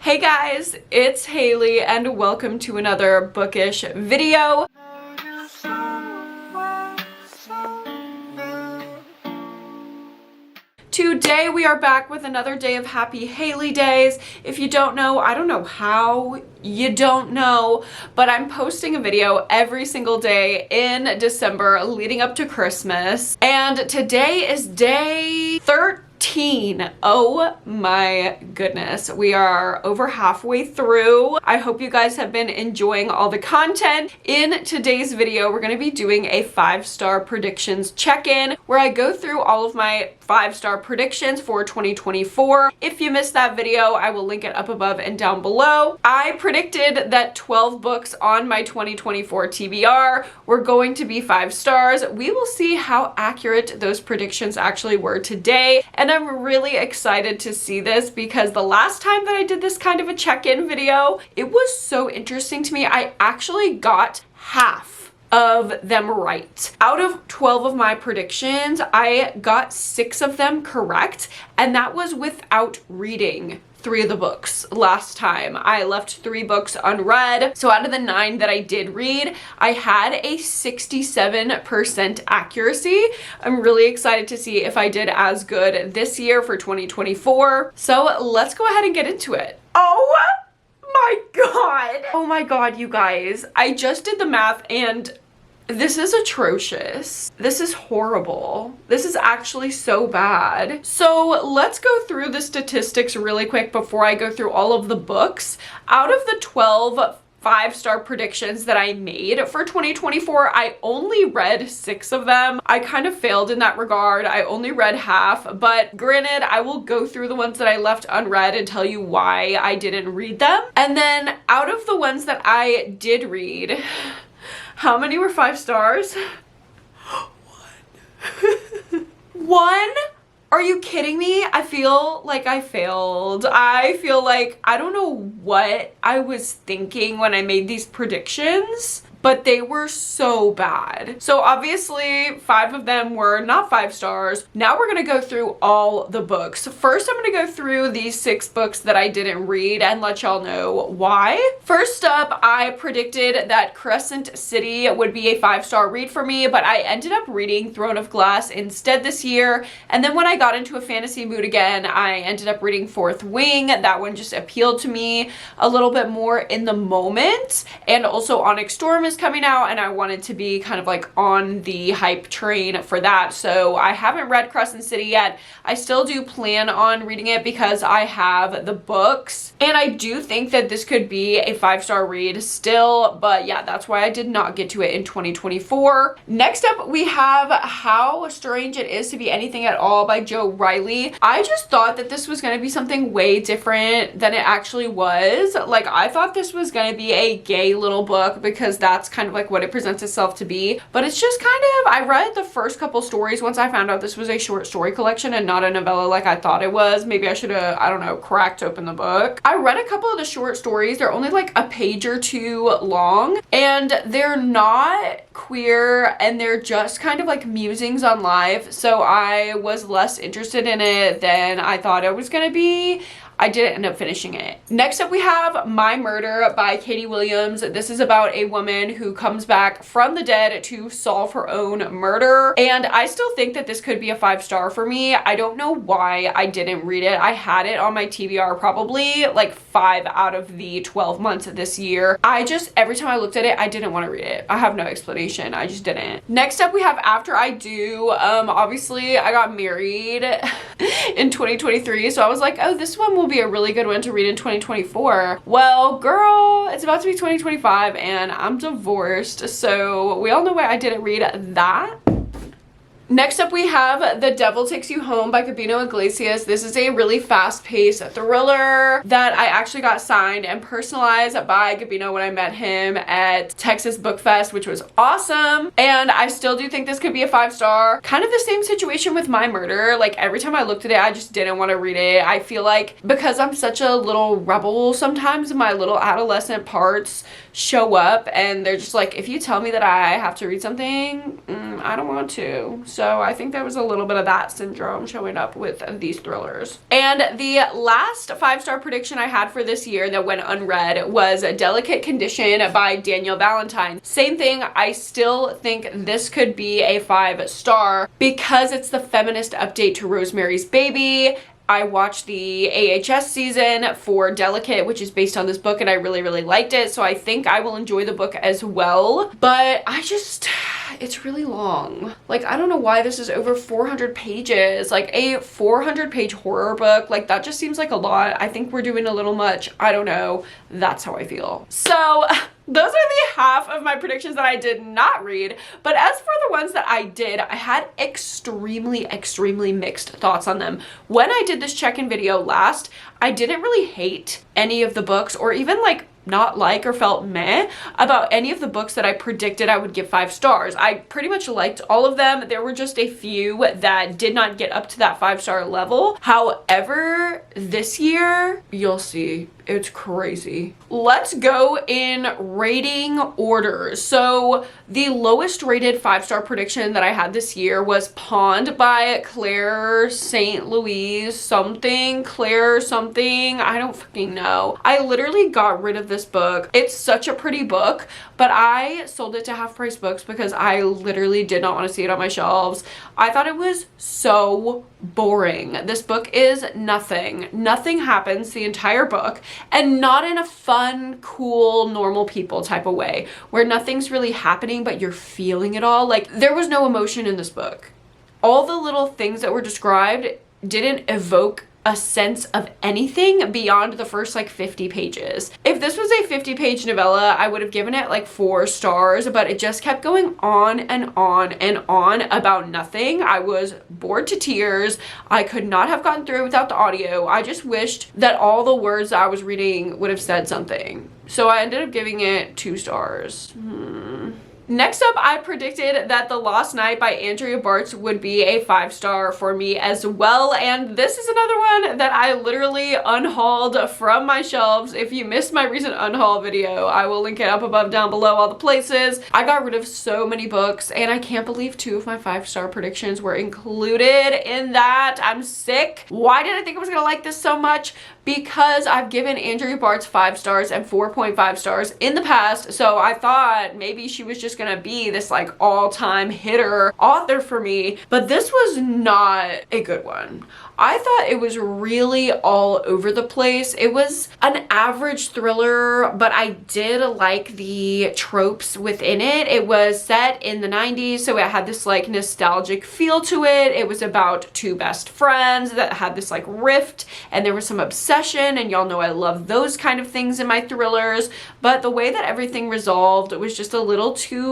Hey guys, it's Haley and welcome to another bookish video. Today we are back with another day of happy Haley days. If you don't know, I don't know how you don't know, but I'm posting a video every single day in December leading up to Christmas. And today is day 13. Oh my goodness. We are over halfway through. I hope you guys have been enjoying all the content. In today's video, we're going to be doing a 5-star predictions check-in where I go through all of my 5-star predictions for 2024. If you missed that video, I will link it up above and down below. I predicted that 12 books on my 2024 TBR were going to be 5 stars. We will see how accurate those predictions actually were today. And I'm really excited to see this because the last time that I did this kind of a check-in video, it was so interesting to me. I actually got half of them right. Out of 12 of my predictions, I got 6 of them correct, and that was without reading 3 of the books last time. I left 3 books unread. So out of the 9 that I did read, I had a 67% accuracy. I'm really excited to see if I did as good this year for 2024. So let's go ahead and get into it. Oh my god. Oh my god, you guys. I just did the math and this is atrocious. This is horrible. This is actually so bad. So let's go through the statistics really quick before I go through all of the books. Out of the 12 5-star predictions that I made for 2024, I only read 6 of them. I kind of failed in that regard. I only read half, but granted, I will go through the ones that I left unread and tell you why I didn't read them. And then out of the ones that I did read, how many were 5 stars? 1. 1? Are you kidding me? I feel like I failed. I feel like I don't know what I was thinking when I made these predictions, but they were so bad. So obviously 5 of them were not 5 stars. Now we're gonna go through all the books. First, I'm gonna go through these 6 books that I didn't read and let y'all know why. First up, I predicted that Crescent City would be a 5-star read for me, but I ended up reading Throne of Glass instead this year. And then when I got into a fantasy mood again, I ended up reading Fourth Wing. That one just appealed to me a little bit more in the moment. And also Onyx Storm is coming out and I wanted to be kind of like on the hype train for that. So I haven't read Crescent City yet. I still do plan on reading it because I have the books and I do think that this could be a 5-star read still, but yeah, that's why I did not get to it in 2024. Next up, we have How Strange It Is to Be Anything at All by Joe Riley. I just thought that this was going to be something way different than it actually was. Like, I thought this was going to be a gay little book because that's kind of like what it presents itself to be, but it's just kind of, I read the first couple stories once I found out this was a short story collection and not a novella like I thought it was. Maybe I should have, I don't know, cracked open the book. I read a couple of the short stories. They're only like a page or 2 long and they're not queer and they're just kind of like musings on life. So I was less interested in it than I thought it was gonna be. I didn't end up finishing it. Next up, we have My Murder by Katie Williams. This is about a woman who comes back from the dead to solve her own murder. And I still think that this could be a 5-star for me. I don't know why I didn't read it. I had it on my TBR probably like 5 out of the 12 months of this year. I just, every time I looked at it, I didn't want to read it. I have no explanation. I just didn't. Next up, we have After I Do. Obviously, I got married in 2023. So I was like, oh, this one will be a really good one to read in 2024. Well, girl, it's about to be 2025 and I'm divorced, so we all know why I didn't read that. Next up, we have The Devil Takes You Home by Gabino Iglesias. This is a really fast-paced thriller that I actually got signed and personalized by Gabino when I met him at Texas Book Fest, which was awesome. And I still do think this could be a 5-star. Kind of the same situation with My Murder. Like, every time I looked at it, I just didn't want to read it. I feel like because I'm such a little rebel, sometimes my little adolescent parts show up and they're just like, if you tell me that I have to read something, I don't want to. So I think there was a little bit of that syndrome showing up with these thrillers. And the last 5-star prediction I had for this year that went unread was Delicate Condition by Danielle Valentine. Same thing, I still think this could be a 5-star because it's the feminist update to Rosemary's Baby. I watched the AHS season for Delicate, which is based on this book, and I really, really liked it. So I think I will enjoy the book as well. But it's really long. Like, I don't know why this is over 400 pages. Like, a 400-page horror book, like, that just seems like a lot. I think we're doing a little much. I don't know. That's how I feel. So those are the half of my predictions that I did not read. But as for the ones that I did, I had extremely, extremely mixed thoughts on them. When I did this check-in video last, I didn't really hate any of the books or even like not like or felt meh about any of the books that I predicted I would give 5 stars. I pretty much liked all of them. There were just a few that did not get up to that 5-star level. However, this year, you'll see, it's crazy. Let's go in rating order. So the lowest rated 5-star prediction that I had this year was Pond by Claire St. Louise something, Claire something, I don't fucking know. I literally got rid of this book. It's such a pretty book, but I sold it to Half Price Books because I literally did not want to see it on my shelves. I thought it was so boring. This book is nothing. Nothing happens the entire book, and not in a fun, cool, normal people type of way where nothing's really happening but you're feeling it all. Like, there was no emotion in this book. All the little things that were described didn't evoke a sense of anything beyond the first like 50 pages. If this was a 50-page novella, I would have given it like 4 stars, but it just kept going on and on and on about nothing. I was bored to tears. I could not have gotten through it without the audio. I just wished that all the words I was reading would have said something. So I ended up giving it 2 stars. Next up, I predicted that The Lost Night by Andrea Bartz would be a 5-star for me as well, and this is another one that I literally unhauled from my shelves. If you missed my recent unhaul video, I will link it up above, down below, all the places. I got rid of so many books, and I can't believe 2 of my 5-star predictions were included in that. I'm sick. Why did I think I was gonna like this so much? Because I've given Andrea Bartz 5 stars and 4.5 stars in the past, so I thought maybe she was just gonna be this like all-time hitter author for me, but this was not a good one. I thought it was really all over the place. It was an average thriller, but I did like the tropes within it. It was set in the 90s, so it had this like nostalgic feel to it. It was about 2 best friends that had this like rift, and there was some obsession, and y'all know I love those kind of things in my thrillers, but the way that everything resolved was just a little too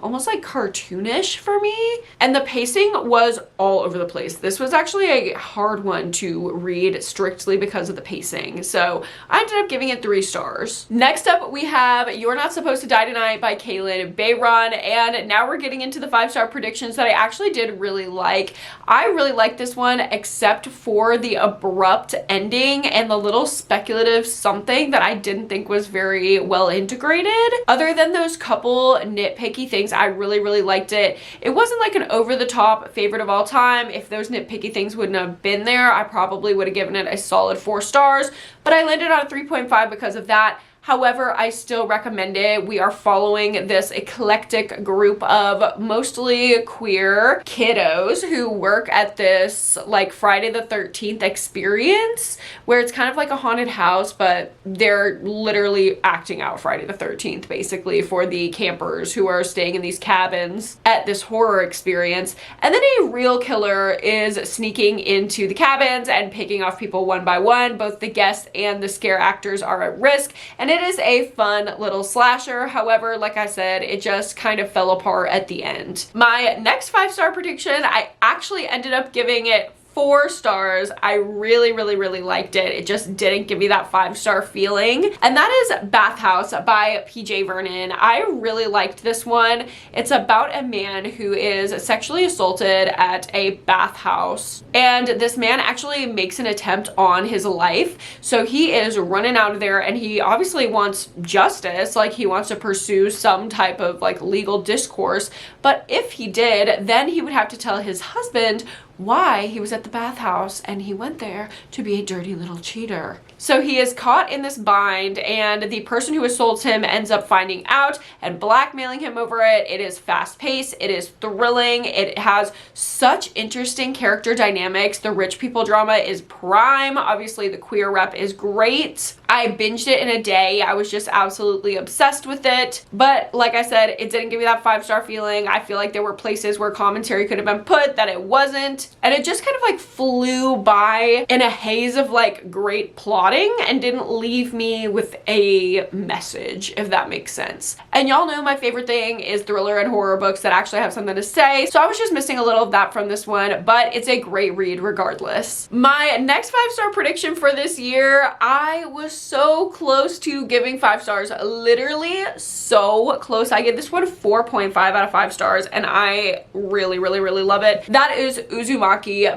almost like cartoonish for me, and the pacing was all over the place. This was actually a hard one to read strictly because of the pacing, so I ended up giving it 3 stars. Next up, we have You're Not Supposed to Die Tonight by Kaylin Bayron, and now we're getting into the 5-star predictions that I actually did really like. I really liked this one, except for the abrupt ending and the little speculative something that I didn't think was very well integrated. Other than those couple nitpicky things, I really, really liked it. It wasn't like an over-the-top favorite of all time. If those nitpicky things wouldn't have been there, I probably would have given it a solid 4 stars, but I landed on a 3.5 because of that. However, I still recommend it. We are following this eclectic group of mostly queer kiddos who work at this like Friday the 13th experience, where it's kind of like a haunted house, but they're literally acting out Friday the 13th basically for the campers who are staying in these cabins at this horror experience. And then a real killer is sneaking into the cabins and picking off people one by one. Both the guests and the scare actors are at risk, and it is a fun little slasher. However, like I said, it just kind of fell apart at the end. My next 5-star prediction, I actually ended up giving it 4 stars. I really, really, really liked it. It just didn't give me that 5-star feeling. And that is Bathhouse by PJ Vernon. I really liked this one. It's about a man who is sexually assaulted at a bathhouse. And this man actually makes an attempt on his life. So he is running out of there and he obviously wants justice. Like he wants to pursue some type of like legal discourse. But if he did, then he would have to tell his husband why he was at the bathhouse and he went there to be a dirty little cheater. So he is caught in this bind and the person who assaults him ends up finding out and blackmailing him over it. It is fast paced, it is thrilling, it has such interesting character dynamics. The rich people drama is prime. Obviously the queer rep is great. I binged it in a day. I was just absolutely obsessed with it. But like I said, it didn't give me that 5-star feeling. I feel like there were places where commentary could have been put that it wasn't. And it just kind of like flew by in a haze of like great plotting and didn't leave me with a message, if that makes sense. And y'all know my favorite thing is thriller and horror books that actually have something to say. So I was just missing a little of that from this one, but it's a great read regardless. My next 5-star prediction for this year, I was so close to giving 5 stars, literally so close. I give this one 4.5 out of 5 stars and I really, really, really love it. That is Uzumaki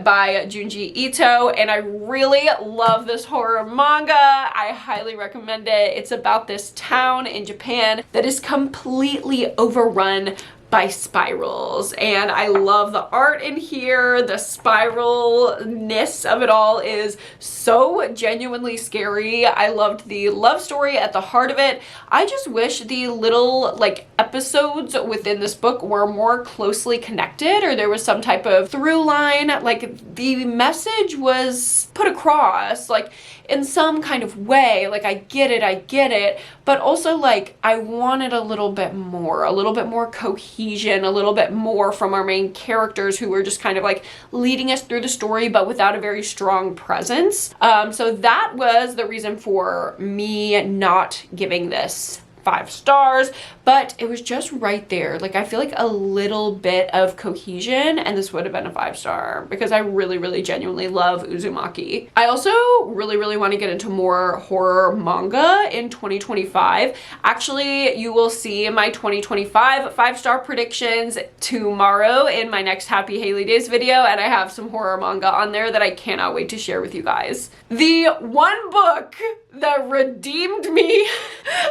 by Junji Ito, and I really love this horror manga. I highly recommend it. It's about this town in Japan that is completely overrun by spirals, and I love the art in here. The spiralness of it all is so genuinely scary. I loved the love story at the heart of it. I just wish the little like episodes within this book were more closely connected, or there was some type of through line, like the message was put across like in some kind of way. Like I get it, but also like I wanted a little bit more cohesion, a little bit more from our main characters who were just kind of like leading us through the story but without a very strong presence. So that was the reason for me not giving this 5 stars, but it was just right there. Like I feel like a little bit of cohesion and this would have been a 5-star because I really, really genuinely love Uzumaki. I also really, really want to get into more horror manga in 2025. Actually, you will see my 2025 5-star predictions tomorrow in my next Happy Hailey Days video, and I have some horror manga on there that I cannot wait to share with you guys. The one book that redeemed me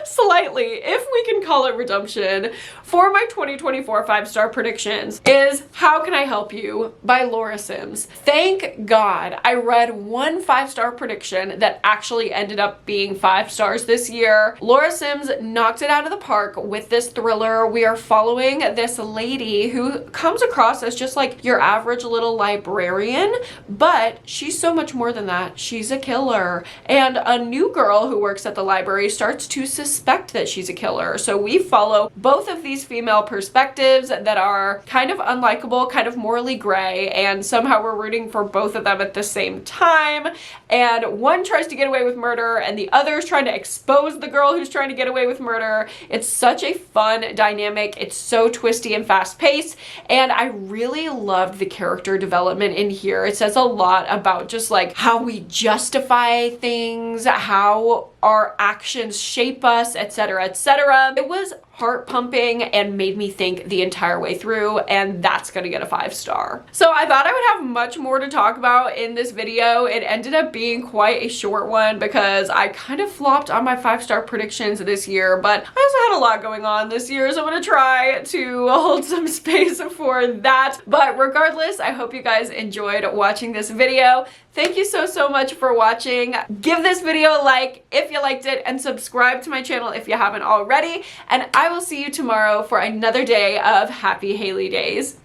slightly, if we can call it redemption, for my 2024 5-star predictions is How Can I Help You by Laura Sims. Thank God I read one 5-star prediction that actually ended up being 5 stars this year. Laura Sims knocked it out of the park with this thriller. We are following this lady who comes across as just like your average little librarian, but she's so much more than that. She's a killer, and a new girl who works at the library starts to suspect that she's a killer. So we follow both of these female perspectives that are kind of unlikable, kind of morally gray, and somehow we're rooting for both of them at the same time. And one tries to get away with murder and the other is trying to expose the girl who's trying to get away with murder. It's such a fun dynamic. It's so twisty and fast paced, and I really loved the character development in here. It says a lot about just like how we justify things, how our actions shape us, etc., etc. It was heart pumping and made me think the entire way through, and that's gonna get a 5-star. So I thought I would have much more to talk about in this video. It ended up being quite a short one because I kind of flopped on my 5-star predictions this year, but I also had a lot going on this year, so I'm gonna try to hold some space for that. But regardless, I hope you guys enjoyed watching this video. Thank you so much for watching. Give this video a like if you liked it and subscribe to my channel if you haven't already. And I will see you tomorrow for another day of Happy Hailey Days.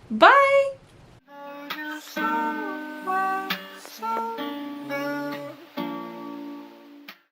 Bye!